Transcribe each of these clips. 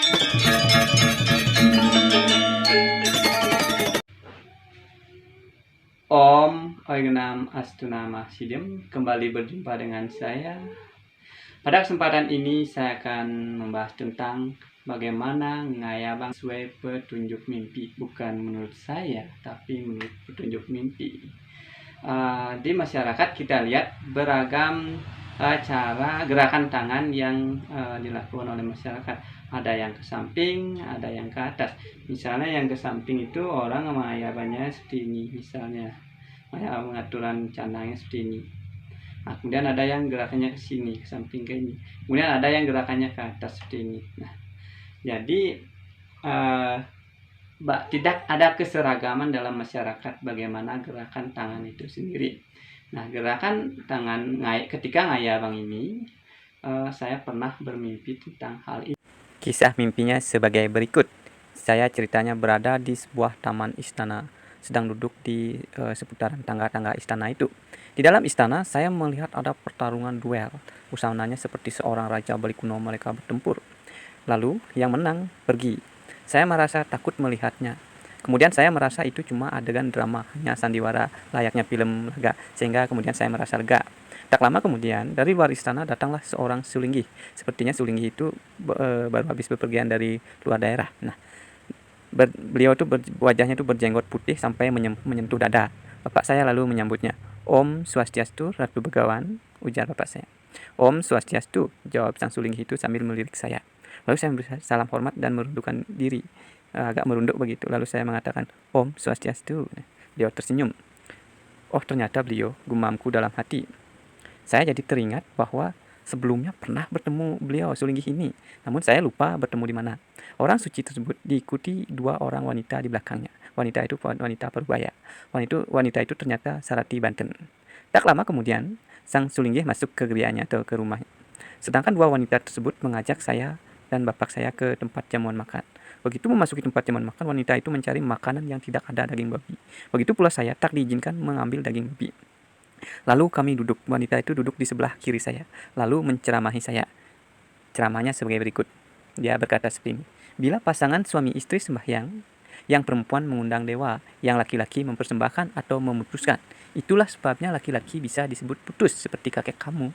Om Oignam Astunama Sidem, kembali berjumpa dengan saya. Pada kesempatan ini saya akan membahas tentang bagaimana ngayabang sesuai petunjuk mimpi. Bukan menurut saya, tapi menurut petunjuk mimpi. Di masyarakat kita lihat beragam cara gerakan tangan yang dilakukan oleh masyarakat. Ada yang ke samping, ada yang ke atas. Misalnya yang ke samping itu orang mengayabannya seperti ini, misalnya pengaturan canangnya seperti ini. Nah, kemudian ada yang gerakannya ke sini, ke samping ke ini. Kemudian ada yang gerakannya ke atas seperti ini. Nah, jadi tidak ada keseragaman dalam masyarakat bagaimana gerakan tangan itu sendiri. Nah, gerakan tangan ketika ngayabang ini, saya pernah bermimpi tentang hal ini. Kisah mimpinya sebagai berikut. Saya ceritanya berada di sebuah taman istana, sedang duduk di seputaran tangga-tangga istana itu. Di dalam istana, saya melihat ada pertarungan duel. Usahannya seperti seorang raja bali kuno mereka bertempur. Lalu, yang menang pergi. Saya merasa takut melihatnya. Kemudian saya merasa itu cuma adegan drama, hanya sandiwara layaknya film laga, sehingga kemudian saya merasa lega. Tak lama kemudian, dari luar istana datanglah seorang Sulinggih. Sepertinya Sulinggih itu baru habis bepergian dari luar daerah. Nah, beliau itu wajahnya itu berjenggot putih sampai menyentuh dada. Bapak saya lalu menyambutnya. Om Swastiastu, Ratu Begawan, ujar bapak saya. Om Swastiastu, jawab sang Sulinggih itu sambil melirik saya. Lalu saya memberi salam hormat dan merundukkan diri. Agak merunduk begitu. Lalu saya mengatakan, Om Swastiastu. Beliau tersenyum. Oh, ternyata beliau, gumamku dalam hati. Saya jadi teringat bahwa sebelumnya pernah bertemu beliau Sulinggih ini, namun saya lupa bertemu di mana. Orang suci tersebut diikuti dua orang wanita di belakangnya. Wanita itu wanita Parubaya. Wanita itu ternyata Sarati Banten. Tak lama kemudian, sang Sulinggih masuk ke gerianya atau ke rumahnya. Sedangkan dua wanita tersebut mengajak saya dan bapak saya ke tempat jamuan makan. Begitu memasuki tempat jamuan makan, wanita itu mencari makanan yang tidak ada daging babi. Begitu pula saya tak diizinkan mengambil daging babi. Lalu kami duduk, wanita itu duduk di sebelah kiri saya, lalu menceramahi saya. Ceramahnya sebagai berikut. Dia berkata seperti ini. Bila pasangan suami istri sembahyang, yang perempuan mengundang dewa, yang laki-laki mempersembahkan atau memutuskan. Itulah sebabnya laki-laki bisa disebut putus seperti kakek kamu.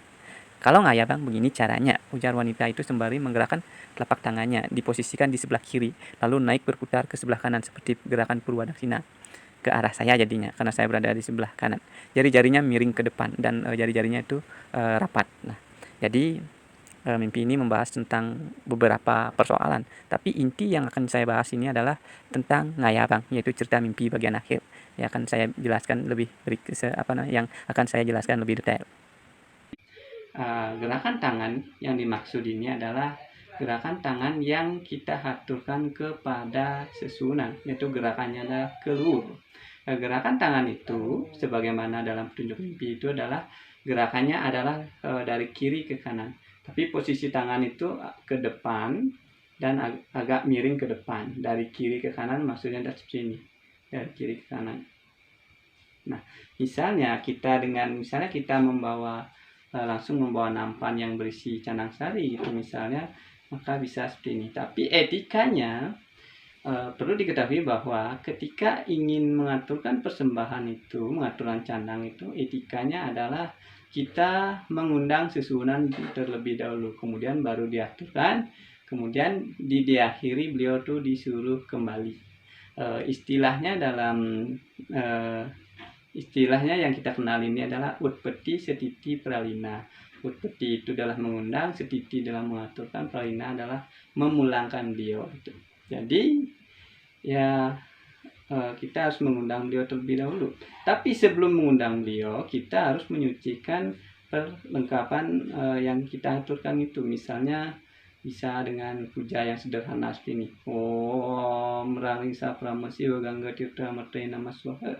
Kalau nggak ya bang, begini caranya, ujar wanita itu sembari menggerakkan telapak tangannya, diposisikan di sebelah kiri, lalu naik berputar ke sebelah kanan seperti gerakan Purwadaksina. Ke arah saya jadinya, karena saya berada di sebelah kanan. Jari-jarinya miring ke depan dan jari-jarinya itu rapat. Nah, jadi mimpi ini membahas tentang beberapa persoalan, tapi inti yang akan saya bahas ini adalah tentang ngayabang, yaitu cerita mimpi bagian akhir. Ya, akan saya jelaskan lebih yang akan saya jelaskan lebih detail. Gerakan tangan yang dimaksud ini adalah gerakan tangan yang kita aturkan kepada sesunan, yaitu gerakannya adalah keluar. Gerakan tangan itu sebagaimana dalam petunjuk mimpi itu adalah gerakannya adalah dari kiri ke kanan, tapi posisi tangan itu ke depan dan agak miring ke depan. Dari kiri ke kanan maksudnya ada seperti ini, dari kiri ke kanan. Nah, misalnya kita langsung membawa nampan yang berisi canang sari gitu misalnya, maka bisa seperti ini. Tapi etikanya perlu diketahui bahwa ketika ingin mengaturkan persembahan itu, mengaturkan canang itu, etikanya adalah kita mengundang susunan terlebih dahulu, kemudian baru diaturkan, kemudian diakhiri beliau tuh disuruh kembali. Istilahnya yang kita kenal ini adalah utpeti, setiti, pralina. Utpeti itu adalah mengundang, setiti dalam mengaturkan, pralina adalah memulangkan beliau. Jadi ya kita harus mengundang beliau terlebih dahulu. Tapi sebelum mengundang beliau, kita harus menyucikan perlengkapan yang kita aturkan itu. Misalnya bisa dengan puja yang sederhana seperti ini. Om Ralingsa Pramasiwa Gangga Tirta Martena Maswaha.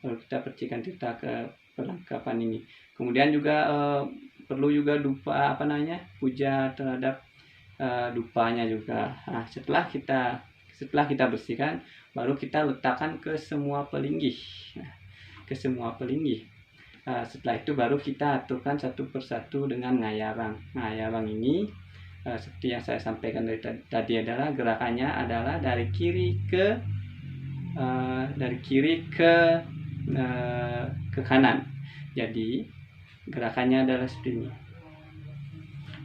Lalu kita percikan tirta ke perlengkapan ini. Kemudian juga perlu juga puja terhadap dupanya juga. Nah, setelah kita bersihkan, baru kita letakkan ke semua pelinggih. Setelah itu baru kita aturkan satu persatu dengan ngayabang. Ngayabang ini seperti yang saya sampaikan dari tadi adalah gerakannya adalah dari kiri ke kanan. Jadi gerakannya adalah seperti ini.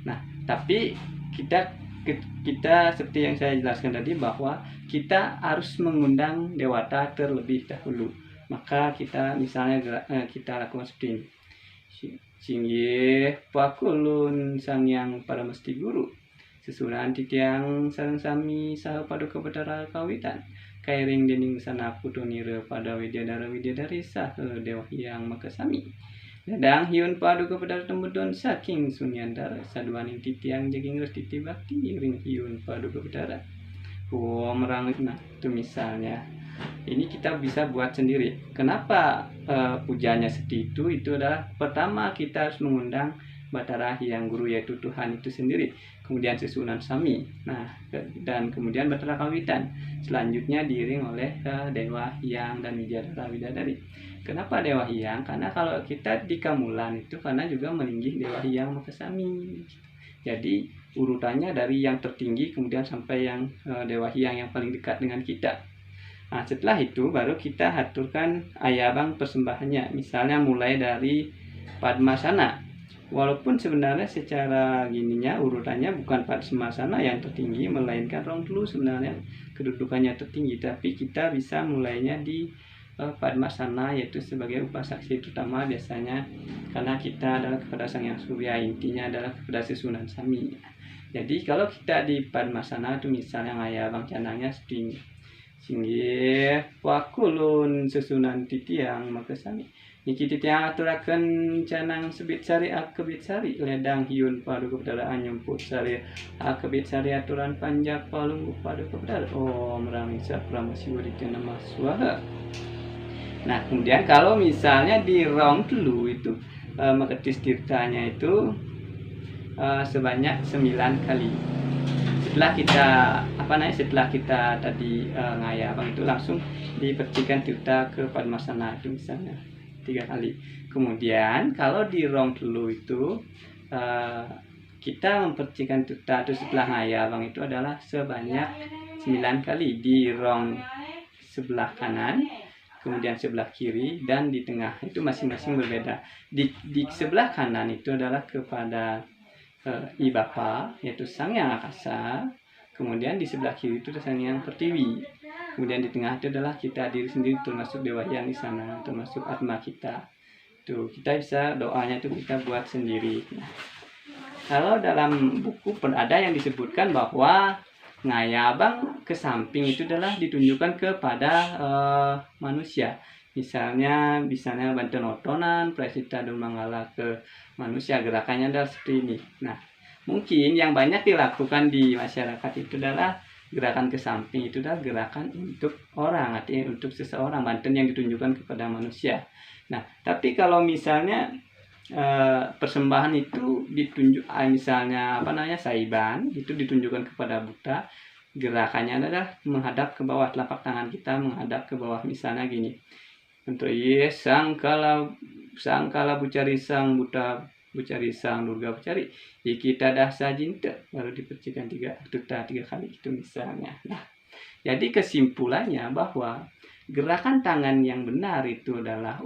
Nah, tapi kita seperti yang saya jelaskan tadi bahwa kita harus mengundang dewata terlebih dahulu. Maka kita misalnya kita lakukan seperti ini. Singgih pakulun sang yang paramesti guru. Susunan titiang sareng sami saha paduka betara kawitan. Kairing dening sana putunira pada widyadari saha dewa hyang makasami. Dadang hiun paduka betara tembudon saking sunyandara saduaning titiang jaging res titi bakti ring hiun paduka betara. Merangit. Nah, itu misalnya. Ini kita bisa buat sendiri. Kenapa pujanya seperti itu? Itu adalah pertama kita harus mengundang Batara Hyang Guru, yaitu Tuhan itu sendiri. Kemudian susunan Sami. Nah, dan kemudian Batara Kawitan. Selanjutnya diiring oleh Dewa Hyang dan Widyadara Widadari. Kenapa Dewa Hyang? Karena kalau kita di Kamulan itu karena juga melinggih Dewa Hyang Makasami. Jadi urutannya dari yang tertinggi kemudian sampai yang Dewa Hyang yang paling dekat dengan kita. Nah, setelah itu baru kita aturkan ayabang persembahannya. Misalnya mulai dari Padmasana. Walaupun sebenarnya secara gininya urutannya bukan Padmasana yang tertinggi, melainkan Rongtelu sebenarnya kedudukannya tertinggi. Tapi kita bisa mulainya di Padmasana, yaitu sebagai upasaksi utama biasanya, karena kita adalah kepada Sang Yang Surya, intinya adalah kepada susunan Sami. Jadi kalau kita di Padmasana itu misalnya ayabang canangnya seperti ini. Singgih pakulun susunan titiang makasami. Niki titiang aturaken canang sebit sari akebit sari ledang hiun paduka betara anyemput sari akebit sari aturan panjak palunggu paduka betara. Merami saprama siwuri nama swaha. Nah, kemudian kalau misalnya di Rongtelu itu Maketis tirtanya itu sebanyak 9 kali. Setelah kita tadi ngayabang itu langsung dipercikan tirta ke Padmasana itu misalnya 3 kali. Kemudian kalau di Rongtelu itu kita mempercikan tirta itu setelah ngayabang itu adalah sebanyak 9 kali di rong sebelah kanan, kemudian sebelah kiri, dan di tengah. Itu masing-masing berbeda. Di sebelah kanan itu adalah kepada Ibapa, yaitu Sang Yang Akasa. Kemudian di sebelah kiri itu Sang Yang Pertiwi. Kemudian di tengah itu adalah kita diri sendiri, termasuk Dewa Hyang di sana, termasuk Atma kita. Tuh, kita bisa doanya itu kita buat sendiri. Nah, kalau dalam buku ada yang disebutkan bahwa ngayabang ke samping itu adalah ditunjukkan kepada manusia. Misalnya Bantenotonan, Presita Dumangala ke manusia, gerakannya adalah seperti ini. Nah, mungkin yang banyak dilakukan di masyarakat itu adalah gerakan ke samping itu adalah gerakan untuk orang, artinya untuk seseorang, banten yang ditunjukkan kepada manusia. Nah, tapi kalau misalnya persembahan itu ditunjuk, misalnya saiban itu ditunjukkan kepada buta, gerakannya adalah menghadap ke bawah, telapak tangan kita menghadap ke bawah, misalnya gini. Untuk sangkala bucari sang buta bucari sang durga bucari kita dah sajinta, baru dipercikan 3 kali itu misalnya. Nah, jadi kesimpulannya bahwa gerakan tangan yang benar itu adalah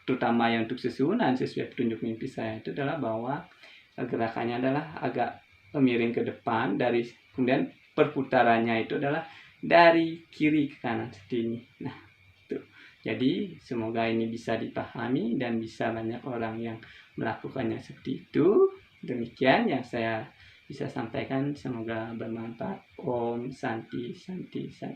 terutama yang untuk susunan sesuai petunjuk mimpi saya itu adalah bahwa gerakannya adalah agak miring ke depan, kemudian perputarannya itu adalah dari kiri ke kanan seperti ini. Nah, itu. Jadi semoga ini bisa dipahami dan bisa banyak orang yang melakukannya seperti itu. Demikian yang saya bisa sampaikan, semoga bermanfaat. Om Santi Santi Santi.